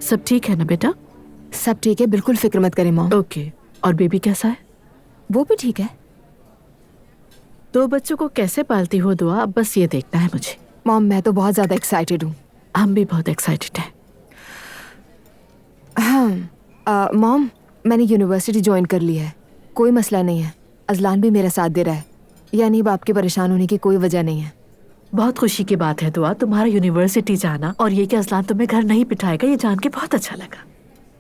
सब ठीक है ना बेटा? सब ठीक है, बिल्कुल फिक्र मत करें मॉम। ओके। और बेबी कैसा है? वो भी ठीक है। 2 बच्चों को कैसे पालती हो दुआ, अब बस ये देखना है मुझे। मॉम मैं तो बहुत ज्यादा एक्साइटेड हूँ। हम भी बहुत एक्साइटेड हैं। हाँ मॉम, मैंने यूनिवर्सिटी ज्वाइन कर ली है। कोई मसला नहीं है, अजलान भी मेरा साथ दे रहा है, यानी अब आपके परेशान होने की कोई वजह नहीं है। बहुत खुशी की बात है दुआ, तुम्हारा यूनिवर्सिटी जाना और ये कि अजलान तुम्हें घर नहीं बिठाएगा, ये जान के बहुत अच्छा लगा।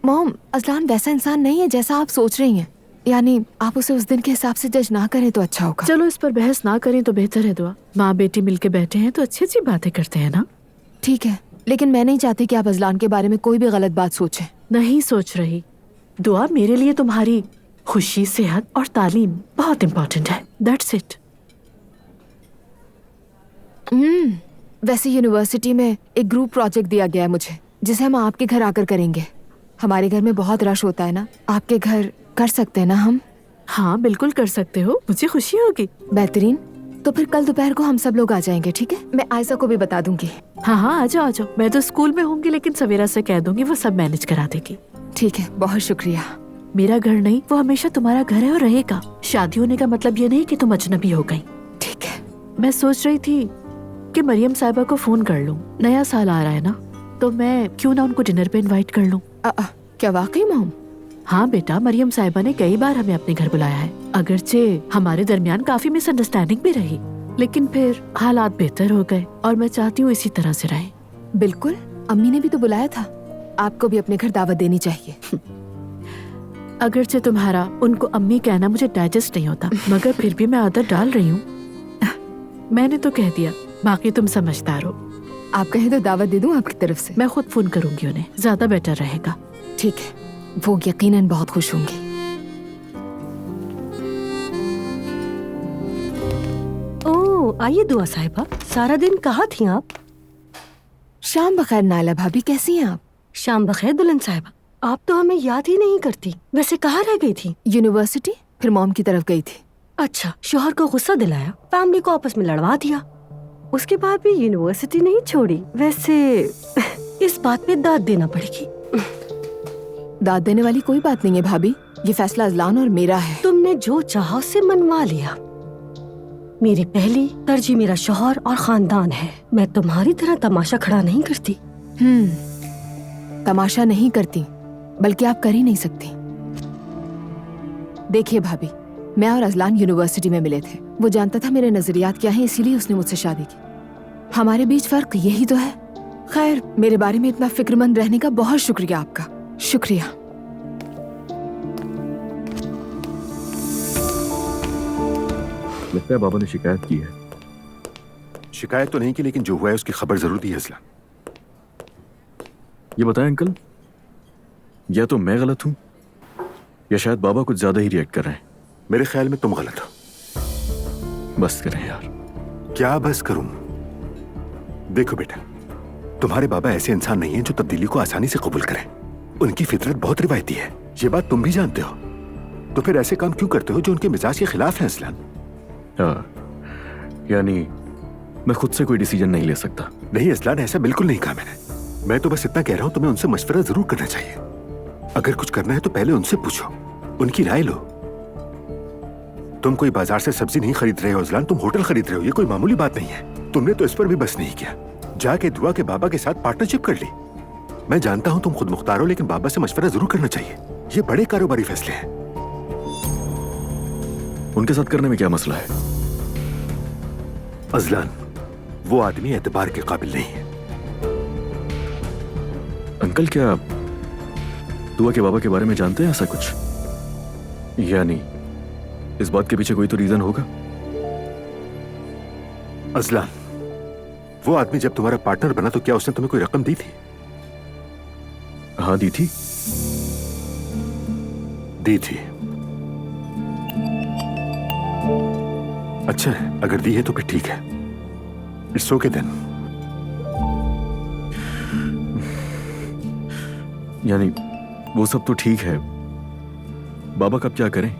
मॉम अजलान वैसा इंसान नहीं है जैसा आप सोच रही हैं, यानी आप उसे उस दिन के हिसाब से जज ना करें तो अच्छा होगा। चलो इस पर बहस ना करें तो बेहतर है दुआ। माँ बेटी मिलके बैठे हैं तो अच्छी अच्छी बातें करते हैं ना। ठीक है, लेकिन मैं नहीं चाहती कि आप अजलान के बारे में कोई भी गलत बात सोचें। नहीं सोच रही दुआ, मेरे लिए तुम्हारी खुशी, सेहत और तालीम बहुत इम्पोर्टेंट है। That's it. वैसे यूनिवर्सिटी में एक ग्रुप प्रोजेक्ट दिया गया है मुझे, जिसे हम आपके घर आकर करेंगे। हमारे घर में बहुत रश होता है ना, आपके घर कर सकते हैं ना हम? हाँ बिल्कुल कर सकते हो, मुझे खुशी होगी। बेहतरीन, तो फिर कल दोपहर को हम सब लोग आ जाएंगे, ठीक है? मैं आयशा को भी बता दूंगी। हाँ हाँ आ जाओ आ जाओ। मैं तो स्कूल में होंगी लेकिन सवेरा से कह दूंगी, वो सब मैनेज करा देगी। ठीक है, बहुत शुक्रिया। मेरा घर नहीं, वो हमेशा तुम्हारा घर है और रहेगा। शादी होने का मतलब ये नहीं कि तुम अजनबी हो गई। ठीक है। मैं सोच रही थी कि मरियम साहिबा को फोन कर लूं, नया साल आ रहा है ना, तो मैं क्यों ना उनको डिनर पे इनवाइट कर लूं। क्या वाकई मॉम? हाँ बेटा, मरियम साहिबा ने कई बार हमें अपने घर बुलाया है। अगरचे हमारे दरमियान काफी मिसअंडरस्टैंडिंग भी रही, लेकिन फिर हालात बेहतर हो गए और मैं चाहती हूँ इसी तरह से रहे। बिल्कुल, अम्मी ने भी तो बुलाया था, आपको भी अपने घर दावत देनी चाहिए। अगरचे तुम्हारा उनको अम्मी कहना मुझे डाइजेस्ट नहीं होता, मगर फिर भी मैं आदत डाल रही हूँ। मैंने तो कह दिया, बाकी तुम समझदार हो। आप कहें तो दावत दे दूं आपकी तरफ से? मैं खुद फोन करूंगी उन्हें, ज्यादा बेटर रहेगा। ठीक है, वो यकीनन बहुत खुश होंगे। ओह आइए दुआ साहिबा, सारा दिन कहाँ थी आप? शाम बखैर नाला भाभी, कैसी हैं आप? शाम बखैर दुल्हन साहिबा, आप तो हमें याद ही नहीं करती। वैसे कहाँ रह गई थी? यूनिवर्सिटी, फिर मॉम की तरफ गई थी। अच्छा, शोहर को गुस्सा दिलाया, फैमिली को आपस में लड़वा दिया, उसके बाद भी यूनिवर्सिटी नहीं छोड़ी। वैसे इस बात पे दाद देना पड़ेगी। दाद देने वाली कोई बात नहीं है भाभी, ये फैसला अजलान और मेरा है। तुमने जो चाहा उससे मनवा लिया। मेरी पहली तरजीह मेरा शोहर और खानदान है। मैं तुम्हारी तरह तमाशा खड़ा नहीं करती। तमाशा नहीं करती, बल्कि आप कर ही नहीं सकती। देखिए भाभी, मैं और अजलान यूनिवर्सिटी में मिले थे। वो जानता था मेरे नजरियात क्या हैं, इसीलिए उसने मुझसे शादी की। हमारे बीच फर्क यही तो है। खैर, मेरे बारे में इतना फिक्रमंद रहने का बहुत शुक्रिया आपका। शुक्रिया। लगता है बाबा ने शिकायत की है। शिकायत तो नहीं की, लेकिन जो हुआ है उसकी खबर जरूर दी है अजलान। ये बताएं अंकल, या तो मैं गलत हूं या शायद बाबा कुछ ज्यादा ही रिएक्ट कर रहे हैं। मेरे ख्याल में तुम गलत हो। बस करें यार। क्या बस करूं? देखो बेटा, तुम्हारे बाबा ऐसे इंसान नहीं हैं जो तब्दीली को आसानी से कबूल करें। उनकी फितरत बहुत रिवायती है, ये बात तुम भी जानते हो। तो फिर ऐसे काम क्यों करते हो जो उनके मिजाज के खिलाफ है अजलान? हाँ, यानी मैं खुद से कोई डिसीजन नहीं ले सकता? नहीं अजलान, ऐसा बिल्कुल नहीं कहा मैंने। मैं तो बस इतना कह रहा हूं, तुम्हें उनसे मशवरा जरूर करना चाहिए। अगर कुछ करना है तो पहले उनसे पूछो, उनकी राय लो। तुम कोई बाजार से सब्जी नहीं खरीद रहे हो अजलान, तुम होटल खरीद रहे हो। ये कोई मामूली बात नहीं है। तुमने तो इस पर भी बस नहीं किया, जाके दुआ के बाबा के साथ पार्टनरशिप कर ली। मैं जानता हूं तुम खुद मुख्तार हो, लेकिन बाबा से मशवरा जरूर करना चाहिए। ये बड़े कारोबारी फैसले हैं। उनके साथ करने में क्या मसला है? अजलान, वो आदमी एतबार के काबिल नहीं है। अंकल, क्या दुआ के बाबा के बारे में जानते हैं ऐसा कुछ? यानी इस बात के पीछे कोई तो रीजन होगा। अजलान, वो आदमी जब तुम्हारा पार्टनर बना तो क्या उसने तुम्हें कोई रकम दी थी? हाँ दी थी। दी थी। अच्छा है, अगर दी है तो फिर ठीक है। It's okay then. यानी वो सब तो ठीक है, बाबा कब क्या करें?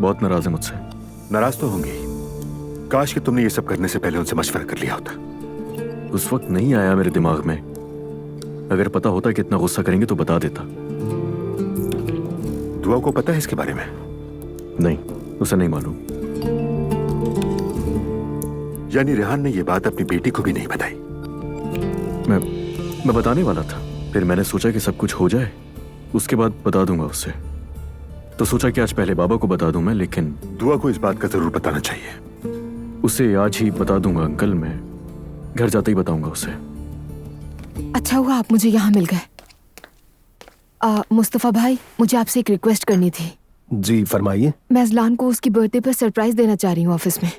बहुत नाराज है मुझसे। नाराज तो होंगे। काश कि तुमने ये सब करने से पहले उनसे मशवरा कर लिया होता। उस वक्त नहीं आया मेरे दिमाग में। अगर पता होता कि इतना गुस्सा करेंगे तो बता देता। दुआ को पता है इसके बारे में? नहीं, उसे नहीं मालूम। यानी रेहान ने ये बात अपनी बेटी को भी नहीं बताई? मैं बताने वाला था, फिर मैंने सोचा कि सब कुछ हो जाए उसके बाद बता दूंगा उसे। तो सोचा कि आज पहले बाबा को बता दूं मैं, लेकिन दुआ को इस बात का जरूर बताना चाहिए। उसे आज ही बता दूंगा अंकल, मैं घर जाते ही बताऊंगा उसे। अच्छा हुआ आप मुझे यहाँ मिल गए। मुस्तफा भाई, मुझे आपसे एक रिक्वेस्ट करनी थी। जी फरमाइए। मैं अजलान को उसकी बर्थडे पर सरप्राइज देना चाह रही हूँ ऑफिस में।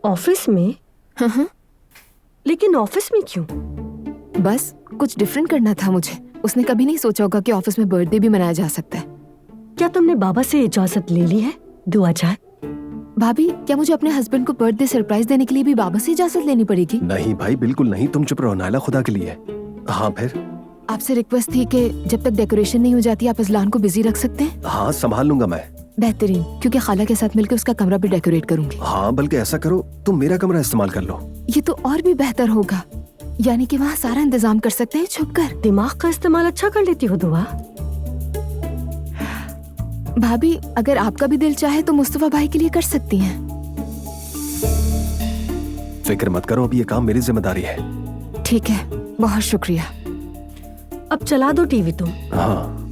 ऑफिस में? हाँ। लेकिन ऑफिस में क्यों? बस कुछ डिफरेंट करना था मुझे। उसने कभी नहीं सोचा होगा कि ऑफिस में बर्थडे भी मनाया जा सकता है। क्या तुमने बाबा से इजाजत ले ली है? दुआ जाए। भाभी, क्या मुझे अपने हस्बैंड को बर्थडे सरप्राइज देने के लिए भी बाबा से इजाजत लेनी पड़ेगी? नहीं भाई, बिल्कुल नहीं। तुम चुप रहो नायला, खुदा के लिए। हाँ फिर? आपसे रिक्वेस्ट थी कि जब तक डेकोरेशन नहीं हो जाती आप अजलान को बिजी रख सकते हैं। हाँ संभाल लूंगा मैं। बेहतरीन, क्योंकि खाला के साथ मिलकर उसका कमरा भी डेकोरेट करूंगी। हाँ बल्कि ऐसा करो, तुम मेरा कमरा इस्तेमाल कर लो। ये तो और भी बेहतर होगा, यानी कि वहाँ सारा इंतजाम कर सकते हैं छुपकर। दिमाग का इस्तेमाल अच्छा कर लेती हो दुआ। भाभी, अगर आपका भी दिल चाहे तो मुस्तफा भाई के लिए कर सकती हैं। फिक्र मत करो, अब ये काम मेरी जिम्मेदारी है। ठीक है, बहुत शुक्रिया। अब चला दो टीवी तुम। हाँ